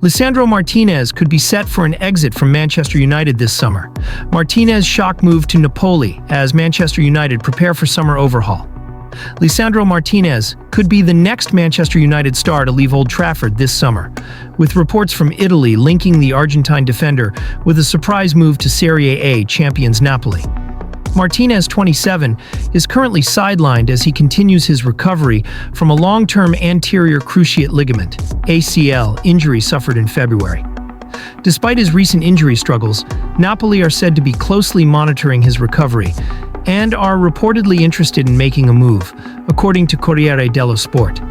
Lisandro Martinez could be set for an exit from Manchester United this summer. Martinez's shock move to Napoli as Manchester United prepare for summer overhaul. Lisandro Martinez could be the next Manchester United star to leave Old Trafford this summer, with reports from Italy linking the Argentine defender with a surprise move to Serie A champions Napoli. Martinez, 27, is currently sidelined as he continues his recovery from a long-term anterior cruciate ligament (ACL) injury suffered in February. Despite his recent injury struggles, Napoli are said to be closely monitoring his recovery and are reportedly interested in making a move, according to Corriere dello Sport.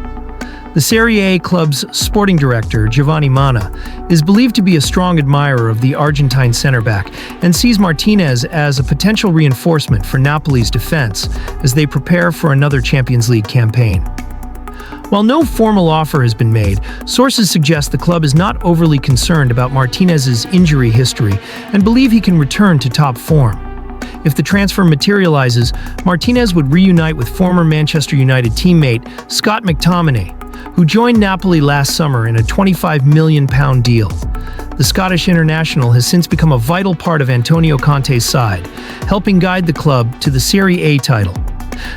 The Serie A club's sporting director, Giovanni Manna, is believed to be a strong admirer of the Argentine center-back and sees Martinez as a potential reinforcement for Napoli's defense as they prepare for another Champions League campaign. While no formal offer has been made, sources suggest the club is not overly concerned about Martinez's injury history and believe he can return to top form. If the transfer materializes, Martinez would reunite with former Manchester United teammate Scott McTominay, who joined Napoli last summer in a £25 million deal. The Scottish international has since become a vital part of Antonio Conte's side, helping guide the club to the Serie A title.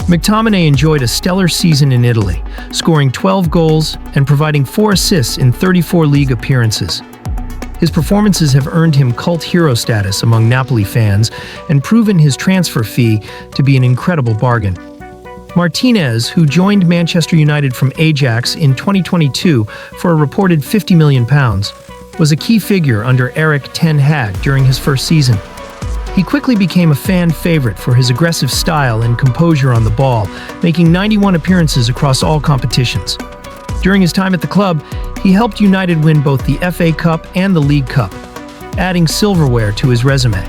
McTominay enjoyed a stellar season in Italy, scoring 12 goals and providing 4 assists in 34 league appearances. His performances have earned him cult hero status among Napoli fans and proven his transfer fee to be an incredible bargain. Martinez, who joined Manchester United from Ajax in 2022 for a reported £50 million, was a key figure under Erik ten Hag during his first season. He quickly became a fan favorite for his aggressive style and composure on the ball, making 91 appearances across all competitions. During his time at the club, he helped United win both the FA Cup and the League Cup, adding silverware to his resume.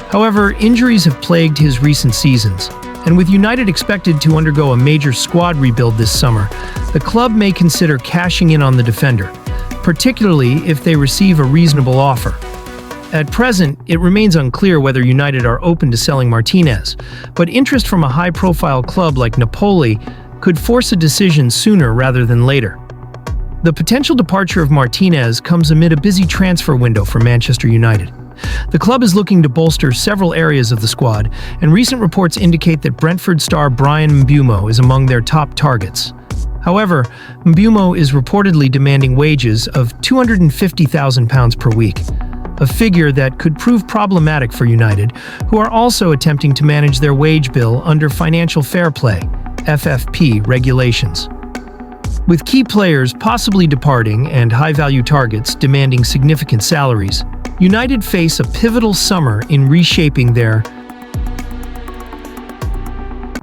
However, injuries have plagued his recent seasons, and with United expected to undergo a major squad rebuild this summer, the club may consider cashing in on the defender, particularly if they receive a reasonable offer. At present, it remains unclear whether United are open to selling Martinez, but interest from a high-profile club like Napoli could force a decision sooner rather than later. The potential departure of Martinez comes amid a busy transfer window for Manchester United. The club is looking to bolster several areas of the squad, and recent reports indicate that Brentford star Bryan Mbeumo is among their top targets. However, Mbeumo is reportedly demanding wages of £250,000 per week, a figure that could prove problematic for United, who are also attempting to manage their wage bill under financial fair play (FFP) regulations. With key players possibly departing and high-value targets demanding significant salaries, United face a pivotal summer in reshaping their.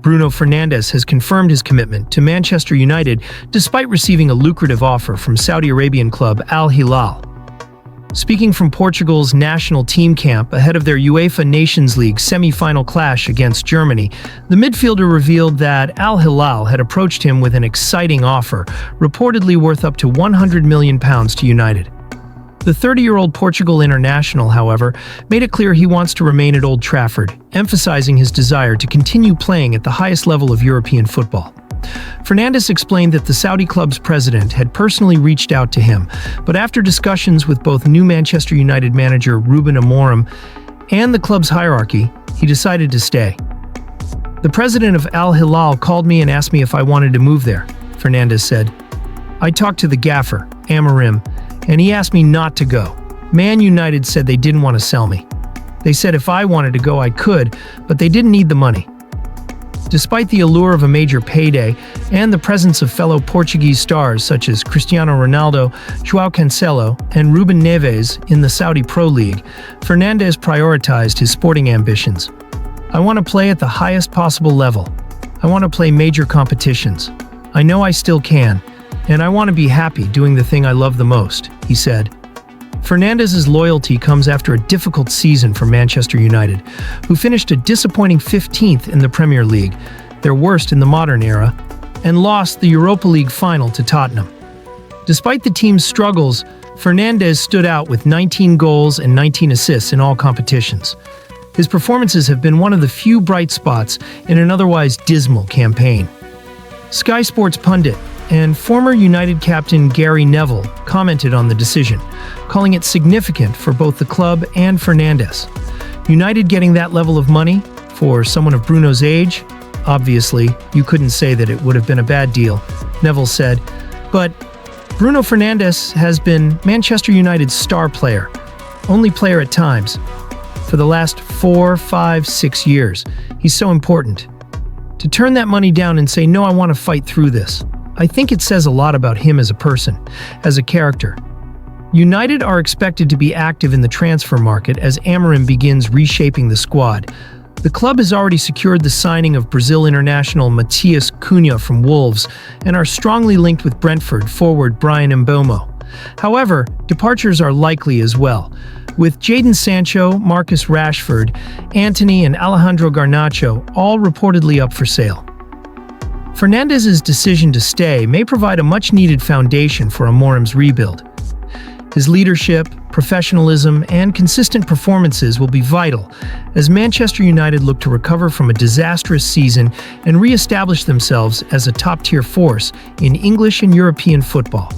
Bruno Fernandes has confirmed his commitment to Manchester United despite receiving a lucrative offer from Saudi Arabian club Al Hilal. Speaking from Portugal's national team camp ahead of their UEFA Nations League semi-final clash against Germany, the midfielder revealed that Al Hilal had approached him with an exciting offer, reportedly worth up to £100 million to United. The 30-year-old Portugal international, however, made it clear he wants to remain at Old Trafford, emphasizing his desire to continue playing at the highest level of European football. Fernandes explained that the Saudi club's president had personally reached out to him, but after discussions with both new Manchester United manager Ruben Amorim and the club's hierarchy, he decided to stay. "The president of Al Hilal called me and asked me if I wanted to move there," Fernandes said. "I talked to the gaffer, Amorim, and he asked me not to go. Man United said they didn't want to sell me. They said if I wanted to go I could, but they didn't need the money." Despite the allure of a major payday and the presence of fellow Portuguese stars such as Cristiano Ronaldo, João Cancelo, and Ruben Neves in the Saudi Pro League, Fernandes prioritized his sporting ambitions. "I want to play at the highest possible level. I want to play major competitions. I know I still can, and I want to be happy doing the thing I love the most," he said. Fernandes' loyalty comes after a difficult season for Manchester United, who finished a disappointing 15th in the Premier League, their worst in the modern era, and lost the Europa League final to Tottenham. Despite the team's struggles, Fernandes stood out with 19 goals and 19 assists in all competitions. His performances have been one of the few bright spots in an otherwise dismal campaign. Sky Sports pundit and former United captain Gary Neville commented on the decision, calling it significant for both the club and Fernandes. United getting that level of money for someone of Bruno's age? Obviously, you couldn't say that it would have been a bad deal, Neville said. But Bruno Fernandes has been Manchester United's star player, only player at times, for the last 4, 5, 6 years. He's so important. To turn that money down and say, no, I want to fight through this, I think it says a lot about him as a person, as a character. United are expected to be active in the transfer market as Amorim begins reshaping the squad. The club has already secured the signing of Brazil international Matheus Cunha from Wolves and are strongly linked with Brentford forward Bryan Mbeumo. However, departures are likely as well, with Jadon Sancho, Marcus Rashford, Antony and Alejandro Garnacho all reportedly up for sale. Fernandes' decision to stay may provide a much-needed foundation for Amorim's rebuild. His leadership, professionalism, and consistent performances will be vital as Manchester United look to recover from a disastrous season and re-establish themselves as a top-tier force in English and European football.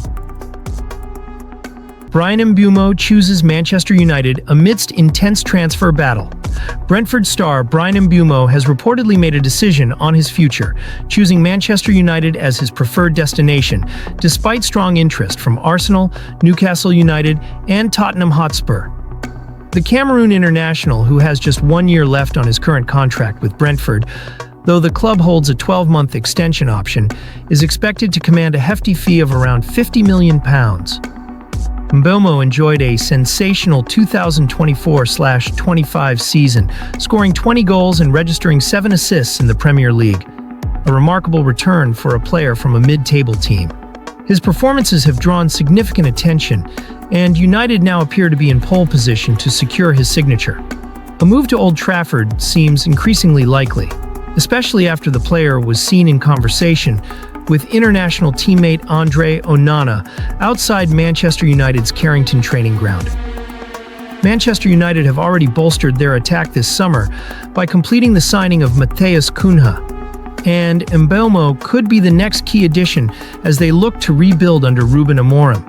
Bryan Mbeumo chooses Manchester United amidst intense transfer battle. Brentford star Bryan Mbeumo has reportedly made a decision on his future, choosing Manchester United as his preferred destination, despite strong interest from Arsenal, Newcastle United, and Tottenham Hotspur. The Cameroon international, who has just 1 year left on his current contract with Brentford, though the club holds a 12-month extension option, is expected to command a hefty fee of around £50 million. Mbeumo enjoyed a sensational 2024-25 season, scoring 20 goals and registering 7 assists in the Premier League, a remarkable return for a player from a mid-table team. His performances have drawn significant attention, and United now appear to be in pole position to secure his signature. A move to Old Trafford seems increasingly likely, especially after the player was seen in conversation with international teammate Andre Onana outside Manchester United's Carrington training ground. Manchester United have already bolstered their attack this summer by completing the signing of Matheus Cunha, and Mbeumo could be the next key addition as they look to rebuild under Ruben Amorim.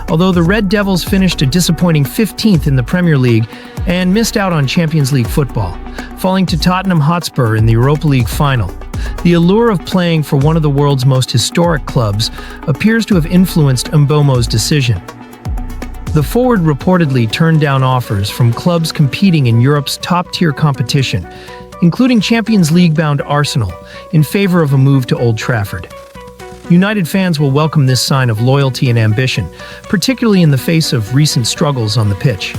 Although the Red Devils finished a disappointing 15th in the Premier League and missed out on Champions League football, falling to Tottenham Hotspur in the Europa League final, the allure of playing for one of the world's most historic clubs appears to have influenced Mbeumo's decision. The forward reportedly turned down offers from clubs competing in Europe's top-tier competition, including Champions League-bound Arsenal, in favor of a move to Old Trafford. United fans will welcome this sign of loyalty and ambition, particularly in the face of recent struggles on the pitch.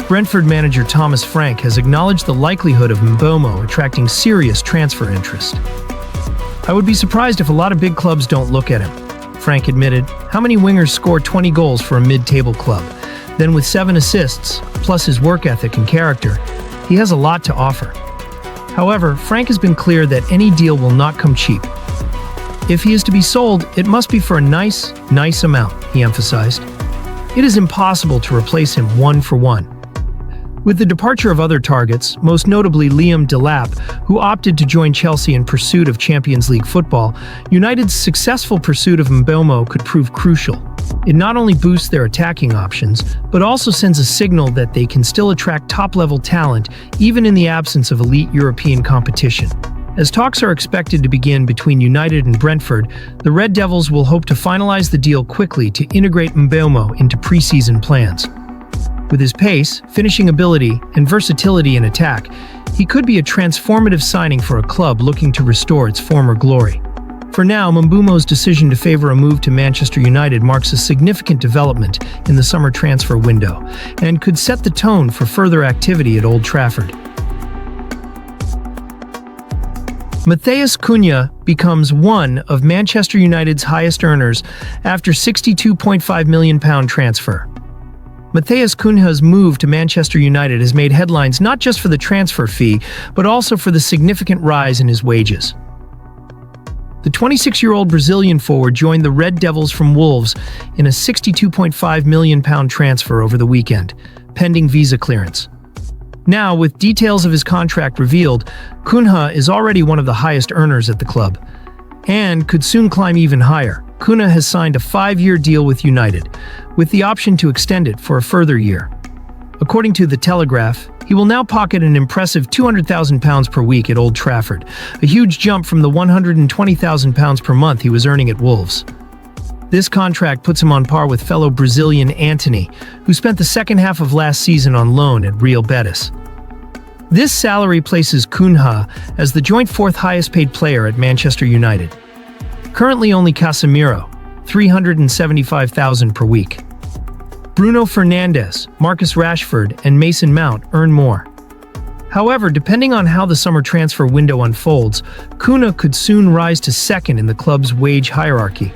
Brentford manager Thomas Frank has acknowledged the likelihood of Mbeumo attracting serious transfer interest. "I would be surprised if a lot of big clubs don't look at him," Frank admitted. "How many wingers score 20 goals for a mid-table club? Then with 7 assists, plus his work ethic and character, he has a lot to offer." However, Frank has been clear that any deal will not come cheap. "If he is to be sold, it must be for a nice amount," he emphasized. "It is impossible to replace him one for one." With the departure of other targets, most notably Liam Delap, who opted to join Chelsea in pursuit of Champions League football, United's successful pursuit of Mbeumo could prove crucial. It not only boosts their attacking options, but also sends a signal that they can still attract top-level talent even in the absence of elite European competition. As talks are expected to begin between United and Brentford, the Red Devils will hope to finalize the deal quickly to integrate Mbeumo into pre-season plans. With his pace, finishing ability, and versatility in attack, he could be a transformative signing for a club looking to restore its former glory. For now, Mbeumo's decision to favor a move to Manchester United marks a significant development in the summer transfer window and could set the tone for further activity at Old Trafford. Matheus Cunha becomes one of Manchester United's highest earners after £62.5 million transfer. Matheus Cunha's move to Manchester United has made headlines not just for the transfer fee, but also for the significant rise in his wages. The 26-year-old Brazilian forward joined the Red Devils from Wolves in a £62.5 million transfer over the weekend, pending visa clearance. Now, with details of his contract revealed, Cunha is already one of the highest earners at the club. and could soon climb even higher. Kuna has signed a 5-year deal with United, with the option to extend it for a further year. According to The Telegraph, he will now pocket an impressive £200,000 per week at Old Trafford, a huge jump from the £120,000 per month he was earning at Wolves. This contract puts him on par with fellow Brazilian Antony, who spent the second half of last season on loan at Real Betis. This salary places Cunha as the joint 4th highest paid player at Manchester United. Currently only Casemiro, £375,000 per week. Bruno Fernandes, Marcus Rashford, and Mason Mount earn more. However, depending on how the summer transfer window unfolds, Cunha could soon rise to second in the club's wage hierarchy.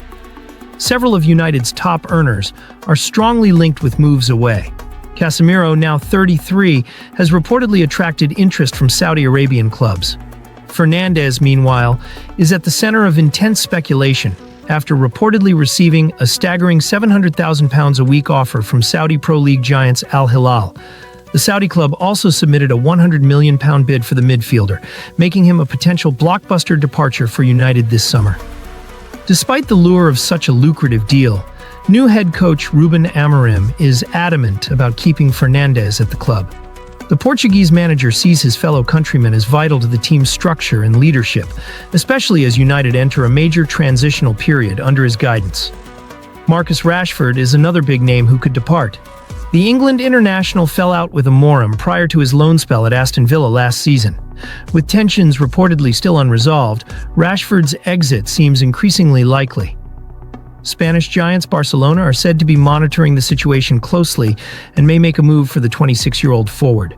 Several of United's top earners are strongly linked with moves away. Casemiro, now 33, has reportedly attracted interest from Saudi Arabian clubs. Fernandes, meanwhile, is at the center of intense speculation after reportedly receiving a staggering £700,000 a week offer from Saudi Pro League giants Al Hilal. The Saudi club also submitted a £100 million bid for the midfielder, making him a potential blockbuster departure for United this summer. Despite the lure of such a lucrative deal, new head coach Ruben Amorim is adamant about keeping Fernandes at the club. The Portuguese manager sees his fellow countrymen as vital to the team's structure and leadership, especially as United enter a major transitional period under his guidance. Marcus Rashford is another big name who could depart. The England international fell out with Amorim prior to his loan spell at Aston Villa last season. With tensions reportedly still unresolved, Rashford's exit seems increasingly likely. Spanish giants Barcelona are said to be monitoring the situation closely and may make a move for the 26-year-old forward.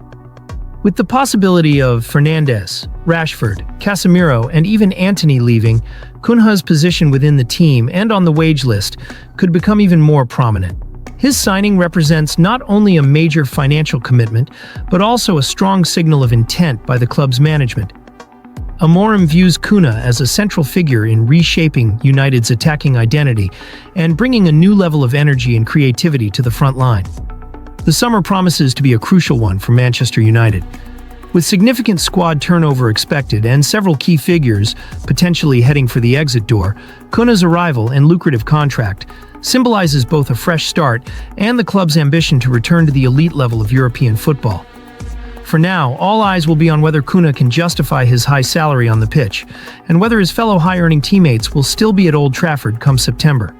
With the possibility of Fernandes, Rashford, Casemiro, and even Antony leaving, Cunha's position within the team and on the wage list could become even more prominent. His signing represents not only a major financial commitment, but also a strong signal of intent by the club's management. Amorim views Cunha as a central figure in reshaping United's attacking identity and bringing a new level of energy and creativity to the front line. The summer promises to be a crucial one for Manchester United. With significant squad turnover expected and several key figures potentially heading for the exit door, Cunha's arrival and lucrative contract symbolizes both a fresh start and the club's ambition to return to the elite level of European football. For now, all eyes will be on whether Cunha can justify his high salary on the pitch, and whether his fellow high-earning teammates will still be at Old Trafford come September.